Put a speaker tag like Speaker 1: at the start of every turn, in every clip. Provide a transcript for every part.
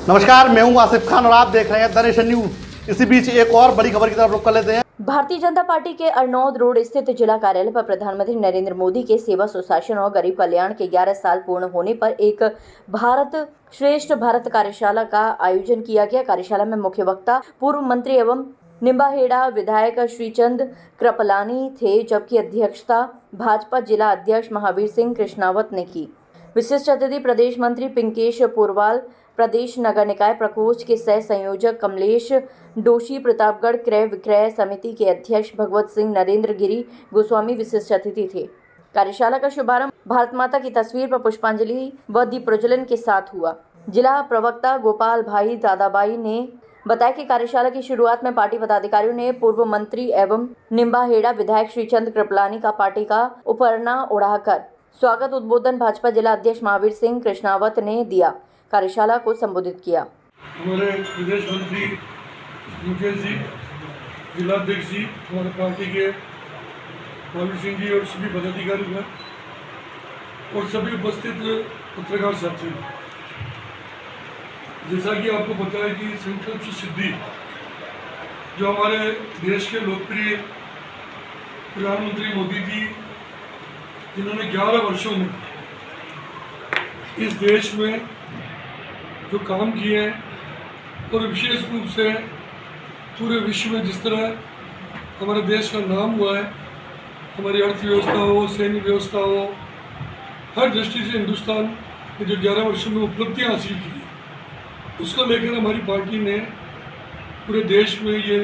Speaker 1: नमस्कार, मैं हूं आसिफ खान और आप देख रहे हैं द नेशन न्यूज। इसी बीच एक और बड़ी खबर की तरफ रुख कर लेते हैं।
Speaker 2: भारतीय जनता पार्टी के अर्नौद रोड स्थित जिला कार्यालय पर प्रधानमंत्री नरेंद्र मोदी के सेवा सुशासन और गरीब कल्याण के 11 साल पूर्ण होने पर एक भारत श्रेष्ठ भारत कार्यशाला का आयोजन किया गया। कार्यशाला में मुख्य वक्ता पूर्व मंत्री एवं निम्बाहेड़ा विधायक श्रीचंद कृपलानी थे, जबकि अध्यक्षता भाजपा जिला अध्यक्ष महावीर सिंह कृष्णावत ने की। विशिष्ट अतिथि प्रदेश मंत्री पिंकेश पोरवाल, प्रदेश नगर निकाय प्रकोष्ठ के सह संयोजक कमलेश दोषी, प्रतापगढ़ क्रय विक्रय समिति के अध्यक्ष भगवत सिंह, नरेंद्र गिरी गोस्वामी विशिष्ट अतिथि थे। कार्यशाला का शुभारंभ भारत माता की तस्वीर पर पुष्पांजलि व दीप प्रज्वलन के साथ हुआ। जिला प्रवक्ता गोपाल भाई दादाबाई ने बताया कि कार्यशाला की शुरुआत में पार्टी पदाधिकारियों ने पूर्व मंत्री एवं निम्बाहेड़ा विधायक श्रीचंद कृपलानी का पार्टी का उपरना उड़ाकर स्वागत उद्बोधन भाजपा जिला अध्यक्ष महावीर सिंह कृष्णावत ने दिया। कार्यशाला को संबोधित किया।
Speaker 3: हमारे प्रदेश मंत्री मुकेश जी, जिलाध्यक्ष जी, हमारे पार्टी के महावीर सिंह जी और सभी पदाधिकारी और सभी उपस्थित पत्रकार साथी, जैसा कि आपको पता है कि संकल्प से सिद्धि जो हमारे देश के लोकप्रिय प्रधानमंत्री मोदी जी, जिन्होंने 11 वर्षों में इस देश में जो काम किए हैं और विशेष रूप से पूरे विश्व में जिस तरह हमारे देश का नाम हुआ है, हमारी अर्थव्यवस्था हो, सैन्य व्यवस्था हो, हर दृष्टि से हिंदुस्तान ने जो 11 वर्षों में उपलब्धियां हासिल की, उसको लेकर हमारी पार्टी ने पूरे देश में ये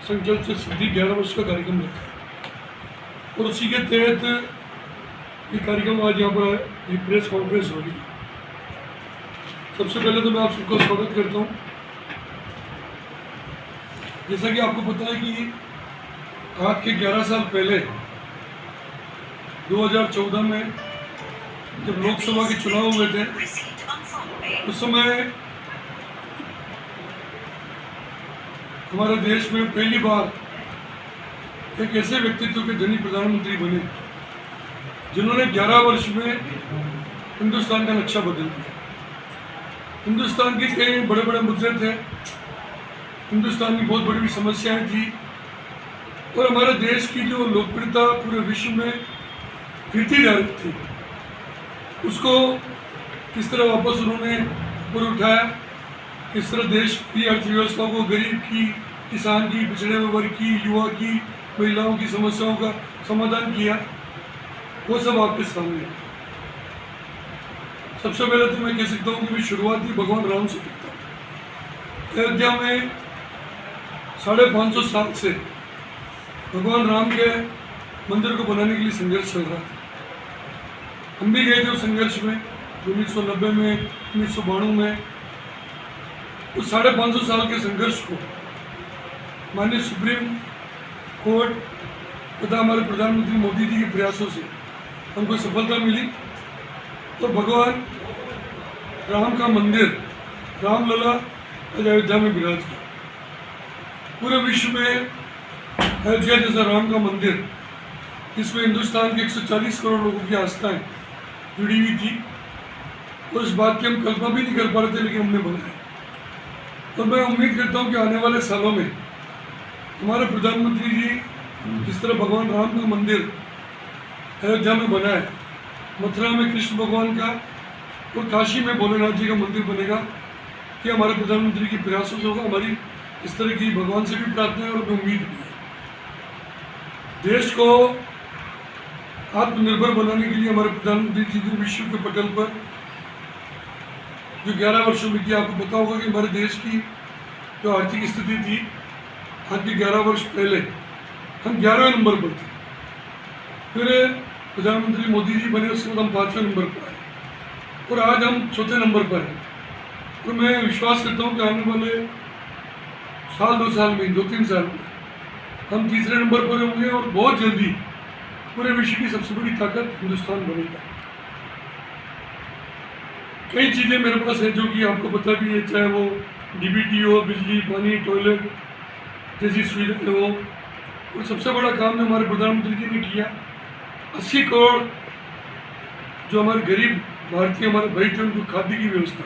Speaker 3: संकल्प से सिद्धि 11 वर्ष का कार्यक्रम रखा और उसी के तहत ये कार्यक्रम आज यहाँ पर ये प्रेस कॉन्फ्रेंस होगी। सबसे पहले तो मैं आप सबका स्वागत करता हूँ। जैसा कि आपको पता है कि आज के 11 साल पहले 2014 में जब लोकसभा के चुनाव हुए थे, उस समय हमारे देश में पहली बार एक ऐसे व्यक्तित्व के धनी प्रधानमंत्री बने जिन्होंने 11 वर्ष में हिंदुस्तान का नक्शा बदल दिया। हिंदुस्तान के कई बड़े बड़े मुद्दे थे, हिंदुस्तान की बहुत बड़ी समस्याएं थी और हमारे देश की जो लोकप्रियता पूरे विश्व में गिरती जा रही थी, उसको किस तरह वापस उन्होंने ऊपर उठाया, किस तरह देश की अर्थव्यवस्था को गरीब की, किसान की, पिछड़े वर्ग की, युवा की, महिलाओं की समस्याओं का समाधान किया, वो सब आपके सामने है। सबसे पहले तो मैं कह सकता हूँ कि मैं शुरुआत ही भगवान राम से करता हूँ। अयोध्या में 550 साल से भगवान राम के मंदिर को बनाने के लिए संघर्ष चल रहा था। हम भी गए थे उस संघर्ष में 1990 में, 1992 में। उस 550 साल के संघर्ष को माननीय सुप्रीम कोर्ट तथा हमारे प्रधानमंत्री मोदी जी के प्रयासों से हमको सफलता मिली तो भगवान राम का मंदिर, रामलला आज अयोध्या में विराज किया। पूरे विश्व में अयोध्या जैसा राम का मंदिर, जिसमें हिंदुस्तान के 140 करोड़ लोगों की आस्थाएं जुड़ी हुई थी, और इस बात की हम कल्पना भी नहीं कर पा रहे थे, लेकिन हमने बनाया। तो मैं उम्मीद करता हूँ कि आने वाले सालों में हमारे प्रधानमंत्री जी जिस तरह भगवान राम का मंदिर अयोध्या में बना है, मथुरा में कृष्ण भगवान का और काशी में भोलेनाथ जी का मंदिर बनेगा, कि हमारे प्रधानमंत्री के प्रयासों से होगा। हमारी इस तरह की भगवान से भी प्रार्थना है और उम्मीद भी है। देश को आत्मनिर्भर बनाने के लिए हमारे प्रधानमंत्री जी ने विश्व के पटल पर जो 11 वर्षों में किया, आपको पता होगा कि हमारे देश की जो आर्थिक स्थिति थी, आज के 11 वर्ष पहले हम 11वें नंबर पर थे। फिर प्रधानमंत्री मोदी जी बने, उसके बाद हम 5वें नंबर पर आए और आज हम 4थे नंबर पर हैं। और मैं विश्वास करता हूँ कि आने वाले साल 2 साल में, 2-3 साल में हम 3रे नंबर पर होंगे और बहुत जल्दी पूरे विश्व की सबसे बड़ी ताकत हिंदुस्तान बनेगा। कई चीज़ें मेरे पास है जो कि आपको पता भी है, चाहे वो डीबीटी हो, बिजली, पानी, टॉयलेट जैसी सुविधाएं हो। और सबसे बड़ा काम जो हमारे प्रधानमंत्री जी ने किया, 80 करोड़ जो हमारे गरीब भारतीय हमारे भाई थे, उनको खाद्य की व्यवस्था।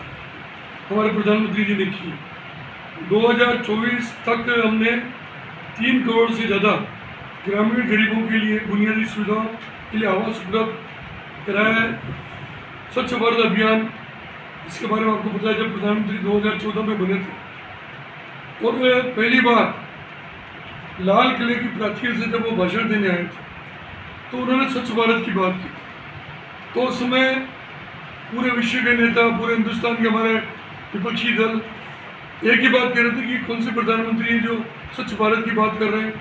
Speaker 3: हमारे प्रधानमंत्री जी ने की। 2024 तक हमने 3 करोड़ से ज़्यादा ग्रामीण गरीबों के लिए बुनियादी सुविधाओं के लिए आवास उपलब्ध कराया है। स्वच्छ भारत अभियान, इसके बारे में आपको पता है, जब प्रधानमंत्री 2014 में बने थे और पहली बार लाल किले की प्राचीर से जब वो भाषण देने आए थे तो उन्होंने स्वच्छ भारत की बात की। तो उस समय पूरे विश्व के नेता, पूरे हिंदुस्तान के हमारे विपक्षी दल एक ही बात कह रहे थे कि कौन से प्रधानमंत्री हैं जो स्वच्छ भारत की बात कर रहे हैं,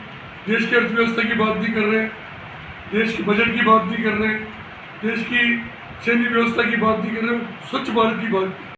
Speaker 3: देश की अर्थव्यवस्था की बात नहीं कर रहे हैं, देश के बजट की बात नहीं कर रहे हैं, देश की सैन्य व्यवस्था की बात नहीं कर रहे हैं, स्वच्छ भारत की बात